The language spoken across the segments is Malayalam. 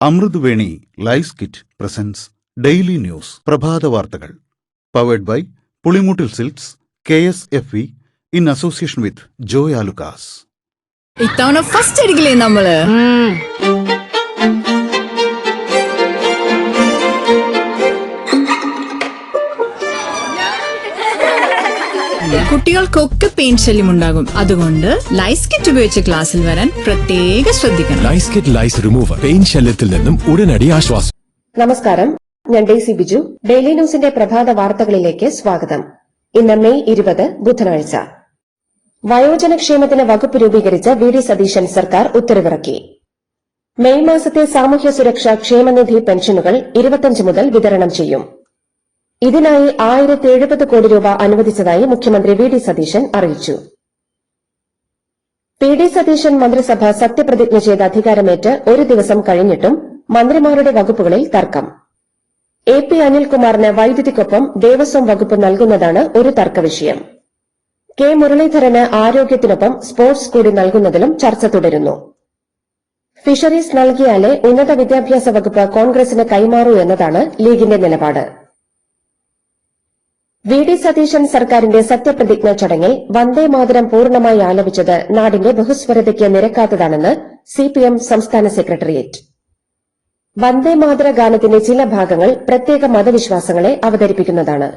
Amruthaveni lice kit presents daily news പ്രഭാത വാർത്തകൾ powered by Pulimoottil silks KSFE in association with Joy Alukkas. ഇത്തവണ ഫസ്റ്റ് അടിക്കില്ലേ നമ്മള്? കുട്ടികൾക്കൊക്കെ പെയിൻ ശല്യം ഉണ്ടാകും. അതുകൊണ്ട് ലൈസ് കിറ്റ് ഉപയോഗിച്ച് ക്ലാസ്സിൽ വരാൻ പ്രത്യേകം ശ്രദ്ധിക്കണം. Lice kit lice remover pain ശല്യത്തിൽ നിന്നും ഉടനടി ആശ്വാസം. നമസ്കാരം, ഞാൻ ഡെയ്സി ബിജു. ഡെയിലി ന്യൂസിന്റെ പ്രഭാത വാർത്തകളിലേക്ക് സ്വാഗതം. ഇന്ന് മെയ് 20 ബുധനാഴ്ച. വയോജനക്ഷേമത്തിന് വകുപ്പ് രൂപീകരിച്ച VD സതീശൻ സർക്കാർ ഉത്തരവിറക്കി. മെയ് മാസത്തെ സാമൂഹ്യ സുരക്ഷാ ക്ഷേമനിധി പെൻഷനുകൾ 25 മുതൽ വിതരണം ചെയ്യും. ഇതിനായി 1070 കോടി രൂപ അനുവദിച്ചതായി മുഖ്യമന്ത്രി VD സതീശൻ അറിയിച്ചു. PD സതീശൻ മന്ത്രിസഭ സത്യപ്രതിജ്ഞ ചെയ്ത് അധികാരമേറ്റ് ഒരു ദിവസം കഴിഞ്ഞിട്ടും മന്ത്രിമാരുടെ വകുപ്പുകളിൽ തർക്കം. AP അനിൽകുമാറിന് വൈദ്യുതിക്കൊപ്പം ദേവസ്വം വകുപ്പ് നൽകുന്നതാണ് ഒരു തർക്കവിഷയം. K മുരളീധരന് ആരോഗ്യത്തിനൊപ്പം സ്പോർട്സ് കൂടി നൽകുന്നതിലും ചർച്ച തുടരുന്നു. ഫിഷറീസ് നൽകിയാലേ ഉന്നത വിദ്യാഭ്യാസ വകുപ്പ് കോൺഗ്രസിന് കൈമാറൂ എന്നതാണ് ലീഗിന്റെ നിലപാട്. VD സതീശൻ സർക്കാരിന്റെ സത്യപ്രതിജ്ഞാ ചടങ്ങിൽ വന്ദേമാതരം പൂർണ്ണമായി ആലപിച്ചത് നാടിന്റെ ബഹുസ്വരതയ്ക്ക് നിരക്കാത്തതാണെന്ന് CPM സംസ്ഥാന സെക്രട്ടേറിയറ്റ്. വന്ദേമാതര ഗാനത്തിന്റെ ചില ഭാഗങ്ങൾ പ്രത്യേക മതവിശ്വാസങ്ങളെ അവതരിപ്പിക്കുന്നതാണ്.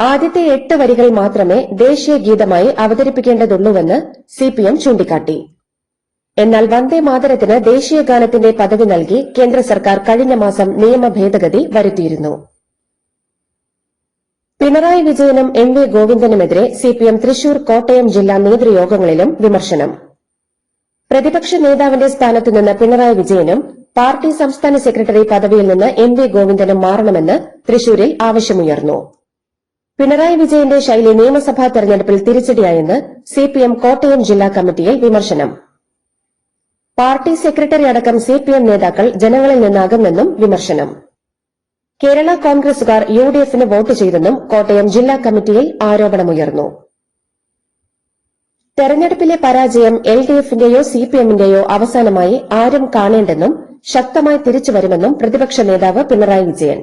ആദ്യത്തെ 8 വരികൾ മാത്രമേ ദേശീയ ഗീതമായി അവതരിപ്പിക്കേണ്ടതുള്ളൂവെന്ന് CPM ചൂണ്ടിക്കാട്ടി. എന്നാൽ വന്ദേമാതരത്തിന് ദേശീയ ഗാനത്തിന്റെ പദവി നൽകി കേന്ദ്ര സർക്കാർ കഴിഞ്ഞ മാസം നിയമ ഭേദഗതി വരുത്തിയിരുന്നു. പിണറായി വിജയനും MV ഗോവിന്ദനുമെതിരെ CPM തൃശൂർ, കോട്ടയം ജില്ലാ നേതൃയോഗങ്ങളിലും വിമർശനം. പ്രതിപക്ഷ നേതാവിന്റെ സ്ഥാനത്തുനിന്ന് പിണറായി വിജയനും പാർട്ടി സംസ്ഥാന സെക്രട്ടറി പദവിയിൽ നിന്ന് MV ഗോവിന്ദനും മാറണമെന്ന് തൃശൂരിൽ ആവശ്യമുയർന്നു. പിണറായി വിജയന്റെ ശൈലി നിയമസഭാ തെരഞ്ഞെടുപ്പിൽ തിരിച്ചടിയായെന്ന് CPM കോട്ടയം ജില്ലാ കമ്മിറ്റിയിൽ വിമർശനം. പാർട്ടി സെക്രട്ടറി അടക്കം CPM നേതാക്കൾ ജനങ്ങളിൽ നിന്ന് അകന്നെന്നും വിമർശനം. കേരള കോൺഗ്രസുകാർ UDFന് വോട്ട് ചെയ്തെന്നും കോട്ടയം ജില്ലാ കമ്മിറ്റിയിൽ ആരോപണമുയർന്നു. തെരഞ്ഞെടുപ്പിലെ പരാജയം LDFന്റെയോ CPMന്റെയോ അവസാനമായി ആരും കാണേണ്ടെന്നും ശക്തമായി തിരിച്ചുവരുമെന്നും പ്രതിപക്ഷ നേതാവ് പിണറായി വിജയൻ.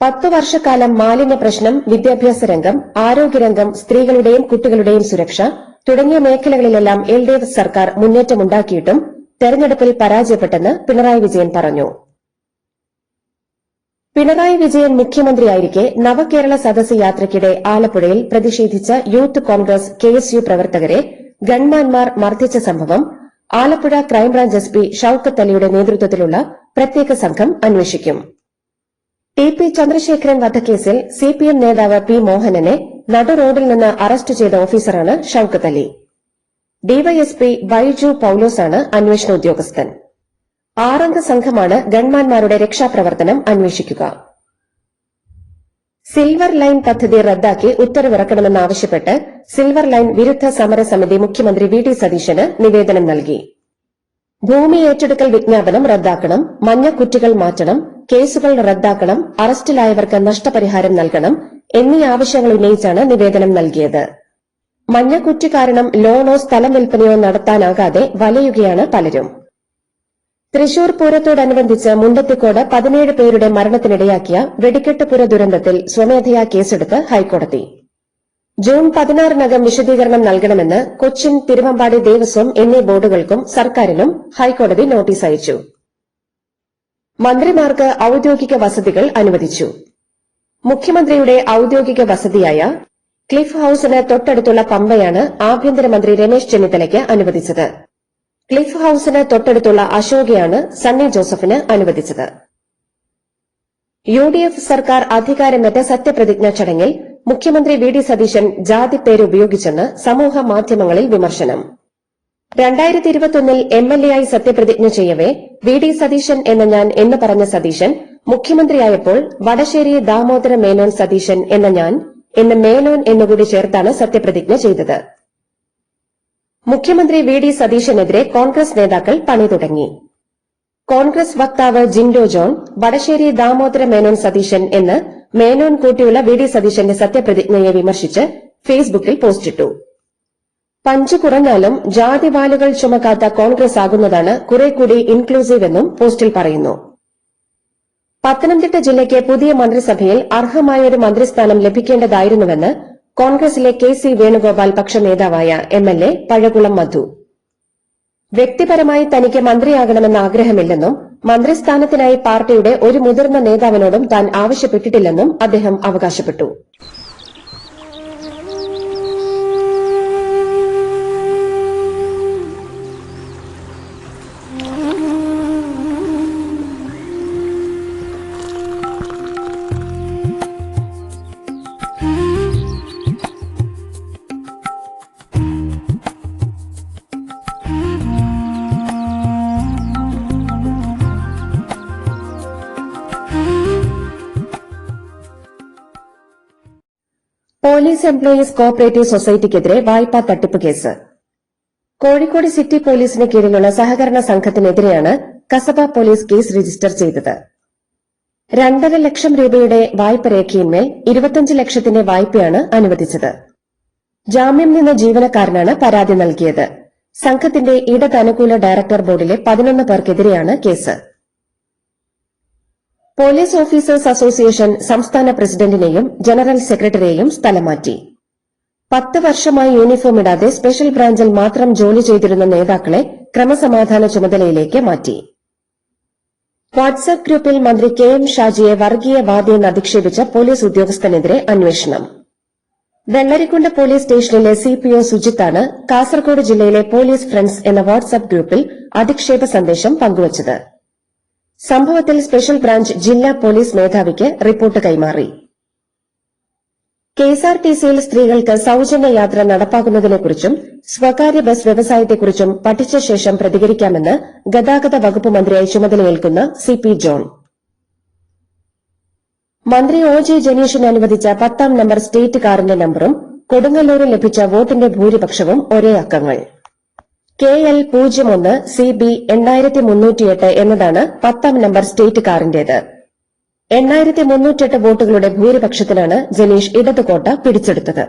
10 വർഷക്കാലം മാലിന്യ പ്രശ്നം, വിദ്യാഭ്യാസ രംഗം, ആരോഗ്യരംഗം, സ്ത്രീകളുടെയും കുട്ടികളുടെയും സുരക്ഷ തുടങ്ങിയ മേഖലകളിലെല്ലാം LDF സർക്കാർ മുന്നേറ്റമുണ്ടാക്കിയിട്ടും തെരഞ്ഞെടുപ്പിൽ പരാജയപ്പെട്ടെന്ന് പിണറായി വിജയൻ പറഞ്ഞു. പിണറായി വിജയൻ മുഖ്യമന്ത്രിയായിരിക്കെ നവകേരള സദസ് യാത്രയ്ക്കിടെ ആലപ്പുഴയിൽ പ്രതിഷേധിച്ച യൂത്ത് കോൺഗ്രസ് KSU പ്രവർത്തകരെ ഗൺമാൻമാർ മർദ്ദിച്ച സംഭവം ആലപ്പുഴ ക്രൈംബ്രാഞ്ച് SP ഷൌക്കത്ത് അലിയുടെ നേതൃത്വത്തിലുള്ള പ്രത്യേക സംഘം അന്വേഷിക്കും. TP ചന്ദ്രശേഖരൻ വധക്കേസിൽ CPM നേതാവ് P മോഹനനെ നടുറോഡിൽ നിന്ന് അറസ്റ്റ് ചെയ്ത ഓഫീസറാണ് ഷൌക്കത്ത് അലി. DYSP ബൈജു പൌലോസാണ് അന്വേഷണ ഉദ്യോഗസ്ഥൻ. 6 അംഗ സംഘമാണ് ഗൺമാൻമാരുടെ രക്ഷാപ്രവർത്തനം അന്വേഷിക്കുക. സിൽവർ ലൈൻ പദ്ധതി റദ്ദാക്കി ഉത്തരവിറക്കണമെന്നാവശ്യപ്പെട്ട് സിൽവർ ലൈൻ വിരുദ്ധ സമരസമിതി മുഖ്യമന്ത്രി VD സതീശന് നിവേദനം നൽകി. ഭൂമി ഏറ്റെടുക്കൽ വിജ്ഞാപനം റദ്ദാക്കണം, മഞ്ഞക്കുറ്റികൾ മാറ്റണം, കേസുകൾ റദ്ദാക്കണം, അറസ്റ്റിലായവർക്ക് നഷ്ടപരിഹാരം നൽകണം എന്നീ ആവശ്യങ്ങൾ ഉന്നയിച്ചാണ് നിവേദനം നൽകിയത്. മഞ്ഞക്കുറ്റി കാരണം ലോണോ സ്ഥലം വിൽപ്പനയോ നടത്താനാകാതെ വലയുകയാണ് പലരും. തൃശൂർ പൂരത്തോടനുബന്ധിച്ച് മുണ്ടത്തിക്കോട് 17 പേരുടെ മരണത്തിനിടയാക്കിയ വെടിക്കെട്ടുപുര ദുരന്തത്തിൽ സ്വമേധയാ കേസെടുത്ത് ഹൈക്കോടതി. ജൂൺ 16-നകം വിശദീകരണം നൽകണമെന്ന് കൊച്ചിൻ, തിരുവമ്പാടി ദേവസ്വം എന്നീ ബോർഡുകൾക്കും സർക്കാരിനും ഹൈക്കോടതി നോട്ടീസ് അയച്ചു. മന്ത്രിമാർക്ക് ഔദ്യോഗിക വസതികൾ അനുവദിച്ചു. മുഖ്യമന്ത്രിയുടെ ഔദ്യോഗിക വസതിയായ ക്ലിഫ് ഹൌസിന് തൊട്ടടുത്തുള്ള പമ്പയാണ് ആഭ്യന്തരമന്ത്രി രമേശ് ചെന്നിത്തലയ്ക്ക് അനുവദിച്ചത്. ക്ലിഫ് ഹൌസിന് തൊട്ടടുത്തുള്ള അശോകയാണ് സണ്ണി ജോസഫിന് അനുവദിച്ചത്. UDF സർക്കാർ അധികാരമേറ്റ സത്യപ്രതിജ്ഞാ ചടങ്ങിൽ മുഖ്യമന്ത്രി VD സതീശൻ ജാതി പേര് ഉപയോഗിച്ചെന്ന് സമൂഹ മാധ്യമങ്ങളിൽ വിമർശനം. 2021 MLA ആയി സത്യപ്രതിജ്ഞ ചെയ്യവേ VD സതീശൻ എന്ന ഞാൻ എന്ന് പറഞ്ഞ സതീശൻ മുഖ്യമന്ത്രിയായപ്പോൾ വടശ്ശേരി ദാമോദര മേനോൻ സതീശൻ എന്ന ഞാൻ എന്ന് മേനോൻ എന്നുകൂടി ചേർത്താണ് സത്യപ്രതിജ്ഞ ചെയ്തത്. മുഖ്യമന്ത്രി VD സതീശനെതിരെ കോൺഗ്രസ് നേതാക്കൾ പണി തുടങ്ങി. കോൺഗ്രസ് വക്താവ് ജിൻഡോ ജോൺ വടശ്ശേരി ദാമോദര മേനോൻ സതീശൻ എന്ന് മേനോൻ കൂട്ടിയുള്ള VD സതീശന്റെ സത്യപ്രതിജ്ഞയെ വിമർശിച്ച് ഫേസ്ബുക്കിൽ പോസ്റ്റിട്ടു. പഞ്ച് കുറഞ്ഞാലും ജാതിവാലുകൾ ചുമക്കാത്ത കോൺഗ്രസ് ആകുന്നതാണ് കുറെ കൂടി ഇൻക്ലൂസീവ് എന്നും പോസ്റ്റിൽ പറയുന്നു. പത്തനംതിട്ട ജില്ലയ്ക്ക് പുതിയ മന്ത്രിസഭയിൽ അർഹമായൊരു മന്ത്രിസ്ഥാനം ലഭിക്കേണ്ടതായിരുന്നുവെന്ന് കോൺഗ്രസിലെ KC വേണുഗോപാൽ പക്ഷ നേതാവായ MLA പഴകുളം മധു. വ്യക്തിപരമായി തനിക്ക് മന്ത്രിയാകണമെന്ന ആഗ്രഹമില്ലെന്നും മന്ത്രിസ്ഥാനത്തിനായി പാർട്ടിയുടെ ഒരു മുതിർന്ന നേതാവിനോടും താൻ ആവശ്യപ്പെട്ടിട്ടില്ലെന്നും അദ്ദേഹം അവകാശപ്പെട്ടു. പോലീസ് എംപ്ലോയീസ് കോഓപ്പറേറ്റീവ് സൊസൈറ്റിക്കെതിരെ വായ്പാ തട്ടിപ്പ് കേസ്. കോഴിക്കോട് സിറ്റി പോലീസിന് കീഴിലുള്ള സഹകരണ സംഘത്തിനെതിരെയാണ് കസബ പോലീസ് കേസ് രജിസ്റ്റർ ചെയ്തത്. 2.5 ലക്ഷം രൂപയുടെ വായ്പ രേഖയിന്മേൽ 25 ലക്ഷത്തിന്റെ വായ്പയാണ് അനുവദിച്ചത്. ജാമ്യം നിന്ന ജീവനക്കാരനാണ് പരാതി നൽകിയത്. സംഘത്തിന്റെ ഇടതനുകൂല ഡയറക്ടർ ബോർഡിലെ 11 പേർക്കെതിരെയാണ് കേസ്. പോലീസ് ഓഫീസേഴ്സ് അസോസിയേഷൻ സംസ്ഥാന പ്രസിഡന്റിനെയും ജനറൽ സെക്രട്ടറിയെയും സ്ഥലം മാറ്റി. 10 വർഷമായി യൂണിഫോം ഇടാതെ സ്പെഷ്യൽ ബ്രാഞ്ചിൽ മാത്രം ജോലി ചെയ്തിരുന്ന നേതാക്കളെ ക്രമസമാധാന ചുമതലയിലേക്ക് മാറ്റി. വാട്സ്ആപ്പ് ഗ്രൂപ്പിൽ മന്ത്രി KM ഷാജിയെ വർഗീയവാദിയെന്ന് അധിക്ഷേപിച്ച പോലീസ് ഉദ്യോഗസ്ഥനെതിരെ അന്വേഷണം. വെള്ളരിക്കുണ്ട് പോലീസ് സ്റ്റേഷനിലെ CPO സുജിത്താണ് കാസർഗോഡ് ജില്ലയിലെ പോലീസ് ഫ്രണ്ട്സ് എന്ന വാട്സ്ആപ്പ് ഗ്രൂപ്പിൽ അധിക്ഷേപ സന്ദേശം പങ്കുവച്ചത്. സംഭവത്തിൽ സ്പെഷ്യൽ ബ്രാഞ്ച് ജില്ലാ പോലീസ് മേധാവിക്ക് റിപ്പോർട്ട് കൈമാറി. KSRTCയിൽ സ്ത്രീകൾക്ക് സൌജന്യ യാത്ര നടപ്പാക്കുന്നതിനെക്കുറിച്ചും സ്വകാര്യ ബസ് വ്യവസായത്തെക്കുറിച്ചും പഠിച്ച ശേഷം പ്രതികരിക്കാമെന്ന് ഗതാഗത വകുപ്പ് മന്ത്രിയായി ചുമതലയേൽക്കുന്ന CP ജോൺ. മന്ത്രി OJ ജനീഷിന് അനുവദിച്ച 10ാം നമ്പർ സ്റ്റേറ്റ് കാറിന്റെ നമ്പറും കൊടുങ്ങല്ലൂരിൽ ലഭിച്ച വോട്ടിന്റെ ഭൂരിപക്ഷവും ഒരേ അക്കങ്ങൾ. KL 01 CB 8308 എന്നതാണ് 10ാം നമ്പർ സ്റ്റേറ്റ് കാറിന്റേത്. 8308 വോട്ടുകളുടെ ഭൂരിപക്ഷത്തിലാണ് ജനീഷ് ഇടതുകോട്ട പിടിച്ചെടുത്തത്.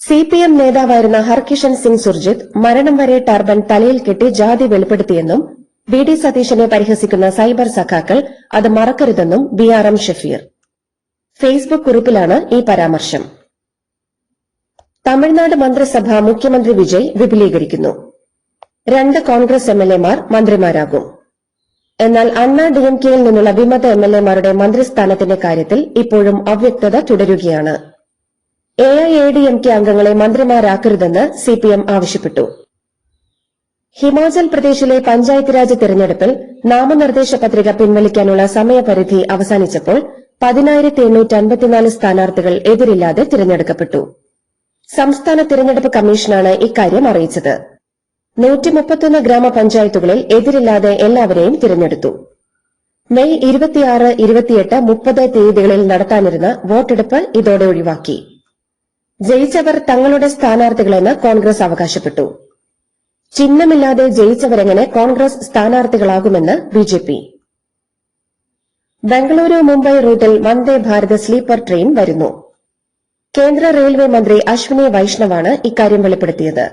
CPM നേതാവായിരുന്ന ഹർകിഷൻ സിംഗ് സുർജിത്ത് മരണം വരെ ടർബൻ തലയിൽ കെട്ടി ജാതി വെളിപ്പെടുത്തിയെന്നും VD സതീശനെ പരിഹസിക്കുന്ന സൈബർ സഖാക്കൾ അത് മറക്കരുതെന്നും BRM ഷഫീർ. ഫേസ്ബുക്ക് കുറിപ്പിലാണ് ഈ പരാമർശം. തമിഴ്നാട് മന്ത്രിസഭ മുഖ്യമന്ത്രി വിജയ് വിപുലീകരിക്കുന്നു. 2 കോൺഗ്രസ് MLAമാർ മന്ത്രിമാരാകും. എന്നാൽ അണ്ണാ DMKയിൽ നിന്നുള്ള വിമത MLAമാരുടെ മന്ത്രിസ്ഥാനത്തിന്റെ കാര്യത്തിൽ ഇപ്പോഴും അവ്യക്തത തുടരുകയാണ്. AIADMK അംഗങ്ങളെ മന്ത്രിമാരാക്കരുതെന്ന് CPM ആവശ്യപ്പെട്ടു. ഹിമാചൽ പ്രദേശിലെ പഞ്ചായത്ത് രാജ് തെരഞ്ഞെടുപ്പിൽ നാമനിർദ്ദേശ പത്രിക പിൻവലിക്കാനുള്ള സമയപരിധി അവസാനിച്ചപ്പോൾ 10,854 സ്ഥാനാർത്ഥികൾ എതിരില്ലാതെ തിരഞ്ഞെടുക്കപ്പെട്ടു. സംസ്ഥാന തിരഞ്ഞെടുപ്പ് കമ്മീഷനാണ് ഇക്കാര്യം അറിയിച്ചത്. 131 ഗ്രാമപഞ്ചായത്തുകളിൽ എതിരില്ലാതെ എല്ലാവരെയും തിരഞ്ഞെടുത്തു. മെയ് 26, 28, 30 തീയതികളിൽ നടത്താനിരുന്ന വോട്ടെടുപ്പ് ഇതോടെ ഒഴിവാക്കി. ജയിച്ചവർ തങ്ങളുടെ സ്ഥാനാർത്ഥികളെന്ന് കോൺഗ്രസ് അവകാശപ്പെട്ടു. ചിഹ്നമില്ലാതെ ജയിച്ചവരെങ്ങനെ കോൺഗ്രസ് സ്ഥാനാർത്ഥികളാകുമെന്ന് BJP. ബംഗളൂരു മുംബൈ റൂട്ടിൽ വന്ദേ ഭാരത് സ്ലീപ്പർ ട്രെയിൻ വരുന്നു. കേന്ദ്ര റെയിൽവേ മന്ത്രി അശ്വിനി വൈഷ്ണവാണ് ഇക്കാര്യം വെളിപ്പെടുത്തിയത്.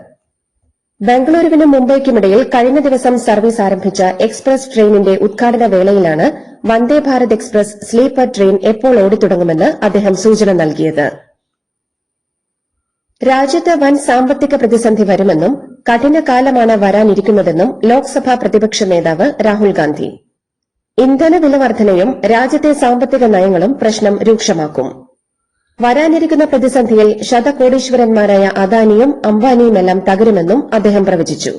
ബംഗളൂരുവിനും മുംബൈക്കുമിടയിൽ കഴിഞ്ഞ ദിവസം സർവീസ് ആരംഭിച്ച എക്സ്പ്രസ് ട്രെയിനിന്റെ ഉദ്ഘാടന വേളയിലാണ് Vande Bharat express sleeper train എപ്പോൾ ഓടിത്തുടങ്ങുമെന്ന് അദ്ദേഹം സൂചന നൽകിയത്. രാജ്യത്ത് വൻ സാമ്പത്തിക പ്രതിസന്ധി വരുമെന്നും കഠിനകാലമാണ് വരാനിരിക്കുന്നതെന്നും ലോക്സഭാ പ്രതിപക്ഷ നേതാവ് രാഹുൽ ഗാന്ധി. ഇന്ധന വില വർധനയും രാജ്യത്തെ സാമ്പത്തിക നയങ്ങളും പ്രശ്നം രൂക്ഷമാക്കും. വരാനിരിക്കുന്ന പ്രതിസന്ധിയിൽ ശതകോടീശ്വരന്മാരായ അദാനിയും അംബാനിയുമെല്ലാം തകരുമെന്നും അദ്ദേഹം പ്രവചിച്ചു.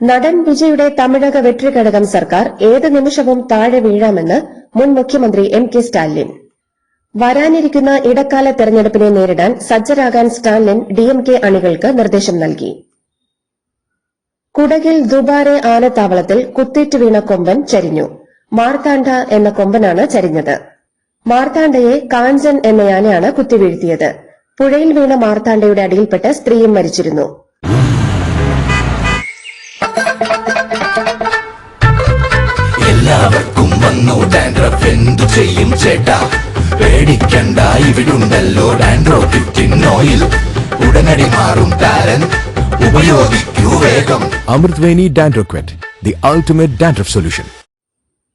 നടൻ വിജയുടെ തമിഴക വെട്രിക്കഴകം സർക്കാർ ഏത് നിമിഷവും താഴെ വീഴാമെന്ന് മുൻ മുഖ്യമന്ത്രി MK സ്റ്റാലിൻ. വരാനിരിക്കുന്ന ഇടക്കാല തെരഞ്ഞെടുപ്പിനെ നേരിടാൻ സജ്ജരാകാൻ സ്റ്റാലിൻ DMK അണികൾക്ക് നിർദ്ദേശം നൽകി. കുടകിൽ ദുബാരെ ആനത്താവളത്തിൽ കുത്തേറ്റ് വീണ കൊമ്പൻ ചരിഞ്ഞു. മാർത്താണ്ഡ എന്ന കൊമ്പനാണ് ചരിഞ്ഞത്. മാർത്താണ്ഡയെ കാഞ്ചൻ എന്നയാനയാണ് കുത്തിവീഴ്ത്തിയത്. പുഴയിൽ വീണ മാർത്താണ്ഡയുടെ അടിയിൽപ്പെട്ട് സ്ത്രീയും മരിച്ചിരുന്നു. എല്ലാവർക്കും വന്നു ഡാൻഡ്രഫ്, എന്തു ചെയ്യും ചേട്ടാ? പേടിക്കണ്ട, ഇവിടുണ്ടല്ലോ ഡാൻഡ്രോ 15 ഓയിൽ. ഉടനടി മാറും ടാലന്റ് ഉപയോഗിക്കൂ വേഗം. അമൃത്വേനി ഡാൻഡ്രോക്വെറ്റ്, the ultimate dandruff solution.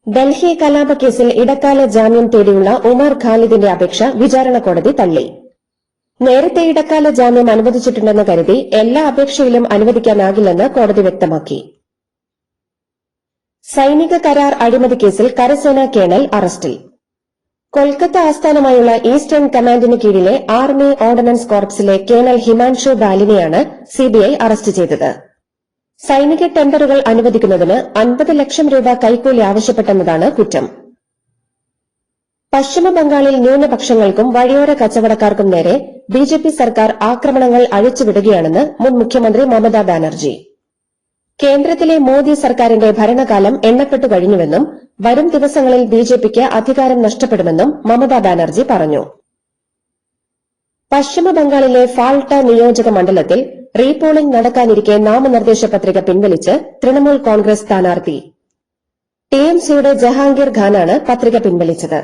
Delhi കലാപക്കേസിൽ ഇടക്കാല ജാമ്യം തേടിയുള്ള ഉമർ ഖാലിദിന്റെ അപേക്ഷ വിചാരണ കോടതി തള്ളി. നേരത്തെ ഇടക്കാല ജാമ്യം അനുവദിച്ചിട്ടുണ്ടെന്ന് കരുതി എല്ലാ അപേക്ഷയിലും അനുവദിക്കാനാകില്ലെന്ന് കോടതി വ്യക്തമാക്കി. സൈനിക കരാർ അഴിമതി കേസിൽ കരസേനാ കേണൽ അറസ്റ്റിൽ. കൊൽക്കത്ത ആസ്ഥാനമായുള്ള ഈസ്റ്റേൺ കമാൻഡിന് കീഴിലെ ആർമി ഓർഡിനൻസ് കോർപ്സിലെ കേണൽ ഹിമാൻഷു ബാലിനെയാണ് സിബിഐ അറസ്റ്റ് ചെയ്തത്. സൈനിക ടെൻഡറുകൾ അനുവദിക്കുന്നതിന് 50 ലക്ഷം രൂപ കൈക്കൂലി ആവശ്യപ്പെട്ടെന്നതാണ് കുറ്റം. പശ്ചിമബംഗാളിൽ ന്യൂനപക്ഷങ്ങൾക്കും വഴിയോര കച്ചവടക്കാർക്കും നേരെ ബിജെപി സർക്കാർ ആക്രമണങ്ങൾ അഴിച്ചുവിടുകയാണെന്ന് മുൻ മുഖ്യമന്ത്രി മമതാ ബാനർജി. കേന്ദ്രത്തിലെ മോദി സർക്കാരിന്റെ ഭരണകാലം എണ്ണപ്പെട്ടു കഴിഞ്ഞുവെന്നും വരും ദിവസങ്ങളിൽ ബിജെപിക്ക് അധികാരം നഷ്ടപ്പെടുമെന്നും മമതാ ബാനർജി പറഞ്ഞു. പശ്ചിമബംഗാളിലെ ഫാൾട്ട നിയോജക മണ്ഡലത്തിൽ റീപോളിംഗ് നടക്കാനിരിക്കെ നാമനിർദ്ദേശ പത്രിക പിൻവലിച്ച് തൃണമൂൽ കോൺഗ്രസ് സ്ഥാനാർത്ഥി ടിഎംസിയുടെ ജഹാംഗീർ ഖാനാണ് പത്രിക പിൻവലിച്ചത്.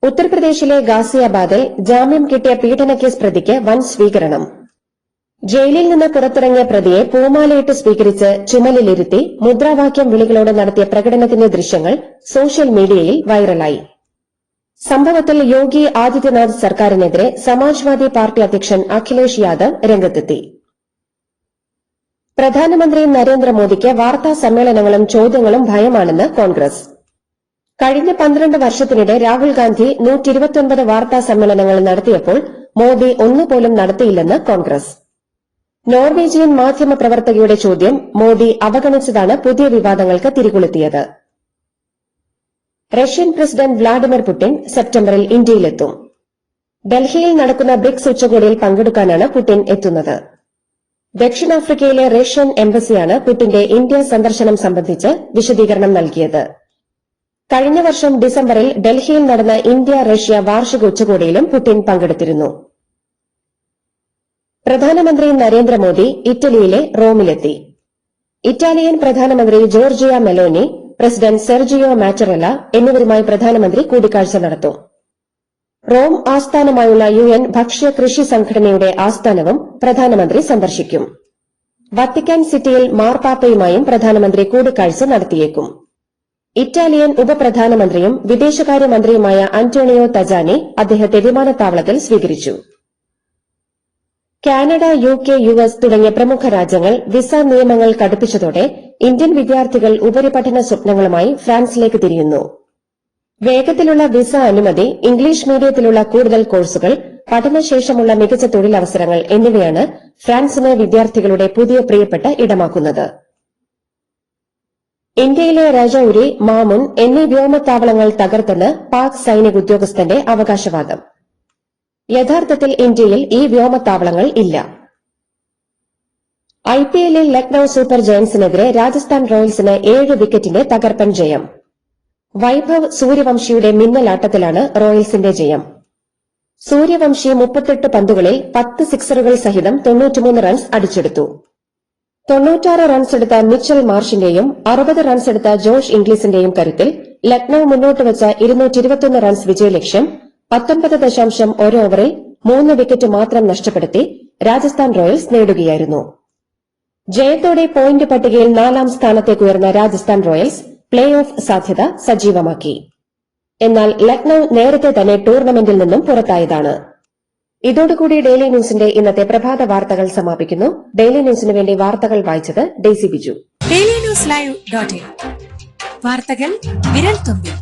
ഉത്തർപ്രദേശിലെ ഗാസിയാബാദിൽ ജാമ്യം കിട്ടിയ പീഡനക്കേസ് പ്രതിക്ക് വൻ സ്വീകരണം. ജയിലിൽ നിന്ന് പുറത്തിറങ്ങിയ പ്രതിയെ പൂമാലയിട്ട് സ്വീകരിച്ച് ചുമലിലിരുത്തി മുദ്രാവാക്യം വിളികളോടെ നടത്തിയ പ്രകടനത്തിന്റെ ദൃശ്യങ്ങൾ സോഷ്യൽ മീഡിയയിൽ വൈറലായി. സംഭവത്തിൽ യോഗി ആദിത്യനാഥ് സർക്കാരിനെതിരെ സമാജ്വാദി പാർട്ടി അധ്യക്ഷൻ അഖിലേഷ് യാദവ് രംഗത്തെത്തി. പ്രധാനമന്ത്രി നരേന്ദ്രമോദിക്ക് വാർത്താ സമ്മേളനങ്ങളും ചോദ്യങ്ങളും ഭയമാണെന്ന് കോൺഗ്രസ്. കഴിഞ്ഞ 12 വർഷത്തിനിടെ രാഹുൽ ഗാന്ധി 129 വാർത്താ സമ്മേളനങ്ങൾ നടത്തിയപ്പോൾ മോദി ഒന്നുപോലും നടത്തിയില്ലെന്ന് കോൺഗ്രസ്. നോർവീജിയൻ മാധ്യമപ്രവർത്തകയുടെ ചോദ്യം മോദി അവഗണിച്ചതാണ് പുതിയ വിവാദങ്ങൾക്ക് തിരികൊളുത്തിയത്. റഷ്യൻ പ്രസിഡന്റ് വ്ളാഡിമിർ പുടിൻ സെപ്റ്റംബറിൽ ഇന്ത്യയിലെത്തും. ഡൽഹിയിൽ നടക്കുന്ന ബ്രിക്സ് ഉച്ചകോടിയിൽ പങ്കെടുക്കാനാണ് പുടിൻ എത്തുന്നത്. ദക്ഷിണാഫ്രിക്കയിലെ റഷ്യൻ എംബസിയാണ് പുടിന്റെ ഇന്ത്യ സന്ദർശനം സംബന്ധിച്ച് വിശദീകരണം നൽകിയത്. കഴിഞ്ഞ വർഷം ഡിസംബറിൽ ഡൽഹിയിൽ നടന്ന ഇന്ത്യ റഷ്യ വാർഷിക ഉച്ചകോടിയിലും പുടിൻ പങ്കെടുത്തിരുന്നു. പ്രധാനമന്ത്രി നരേന്ദ്രമോദി ഇറ്റലിയിലെ റോമിലെത്തി. ഇറ്റാലിയൻ പ്രധാനമന്ത്രി ജോർജിയ മെലോനി, പ്രസിഡന്റ് സെർജിയോ മാറ്ററല്ല എന്നിവരുമായി പ്രധാനമന്ത്രി കൂടിക്കാഴ്ച നടത്തും. റോം ആസ്ഥാനമായുള്ള UN ഭക്ഷ്യ കൃഷി സംഘടനയുടെ ആസ്ഥാനവും പ്രധാനമന്ത്രി സന്ദർശിക്കും. വത്തിക്കാൻ സിറ്റിയിൽ മാർപ്പാപ്പയുമായും പ്രധാനമന്ത്രി കൂടിക്കാഴ്ച നടത്തിയേക്കും. ഇറ്റാലിയൻ ഉപപ്രധാനമന്ത്രിയും വിദേശകാര്യമന്ത്രിയുമായ അന്റോണിയോ തജാനി അദ്ദേഹത്തെ വിമാനത്താവളത്തിൽ സ്വീകരിച്ചു. കാനഡ, UK, US തുടങ്ങിയ പ്രമുഖ രാജ്യങ്ങൾ വിസ നിയമങ്ങൾ കടുപ്പിച്ചതോടെ ഇന്ത്യൻ വിദ്യാർത്ഥികൾ ഉപരിപഠന സ്വപ്നങ്ങളുമായി ഫ്രാൻസിലേക്ക് തിരിയുന്നു. വേഗത്തിലുള്ള വിസ അനുമതി, ഇംഗ്ലീഷ് മീഡിയത്തിലുള്ള കൂടുതൽ കോഴ്സുകൾ, പഠനശേഷമുള്ള മികച്ച തൊഴിലവസരങ്ങൾ എന്നിവയാണ് ഫ്രാൻസിനെ വിദ്യാർത്ഥികളുടെ പുതിയ പ്രിയപ്പെട്ട ഇടമാക്കുന്നത്. ഇന്ത്യയിലെ രജൌരി, മാമുൻ എന്നീ വ്യോമത്താവളങ്ങൾ തകർത്തെന്ന് പാക് സൈനിക ഉദ്യോഗസ്ഥന്റെ അവകാശവാദം. യഥാർത്ഥത്തിൽ ഇന്ത്യയിൽ ഈ വ്യോമത്താവളങ്ങൾ ഇല്ല. IPLൽ ലക്നൌ സൂപ്പർ ജയന്റ്സിനെതിരെ രാജസ്ഥാൻ റോയൽസിന് 7 വിക്കറ്റിന്റെ തകർപ്പൻ ജയം. വൈഭവ് സൂര്യവംശിയുടെ മിന്നലാട്ടത്തിലാണ് റോയൽസിന്റെ ജയം. സൂര്യവംശി 38 പന്തുകളിൽ 10 സിക്സറുകൾ സഹിതം 93 റൺസ് അടിച്ചെടുത്തു. 96 റൺസെടുത്ത മിച്ചൽ മാർഷിന്റെയും 60 റൺസെടുത്ത ജോഷ് ഇംഗ്ലീസിന്റെയും കരുത്തിൽ ലക്നൌ മുന്നോട്ട് വച്ച 221 റൺസ് വിജയലക്ഷ്യം 19.1 ഓവറിൽ 3 വിക്കറ്റ് മാത്രം നഷ്ടപ്പെടുത്തി രാജസ്ഥാൻ റോയൽസ് നേടുകയായിരുന്നു. ജയത്തോടെ പോയിന്റ് പട്ടികയിൽ 4ാം സ്ഥാനത്തേക്കുയർന്ന രാജസ്ഥാൻ റോയൽസ് പ്ലേ ഓഫ് സാധ്യത സജീവമാക്കി. എന്നാൽ ലക്നൌ നേരത്തെ തന്നെ ടൂർണമെന്റിൽ നിന്നും പുറത്തായതാണ്. ഇതോടുകൂടി ഡെയിലി ന്യൂസിന്റെ ഇന്നത്തെ പ്രഭാത വാർത്തകൾ സമാപിക്കുന്നു. ഡെയിലി ന്യൂസിന് വേണ്ടി വാർത്തകൾ വായിച്ചത് ഡെയ്സി ബിജു. ഡെയിലി ന്യൂസ് ലൈവ്.in വാർത്തകൾ വിരൽ തുമ്പിൽ.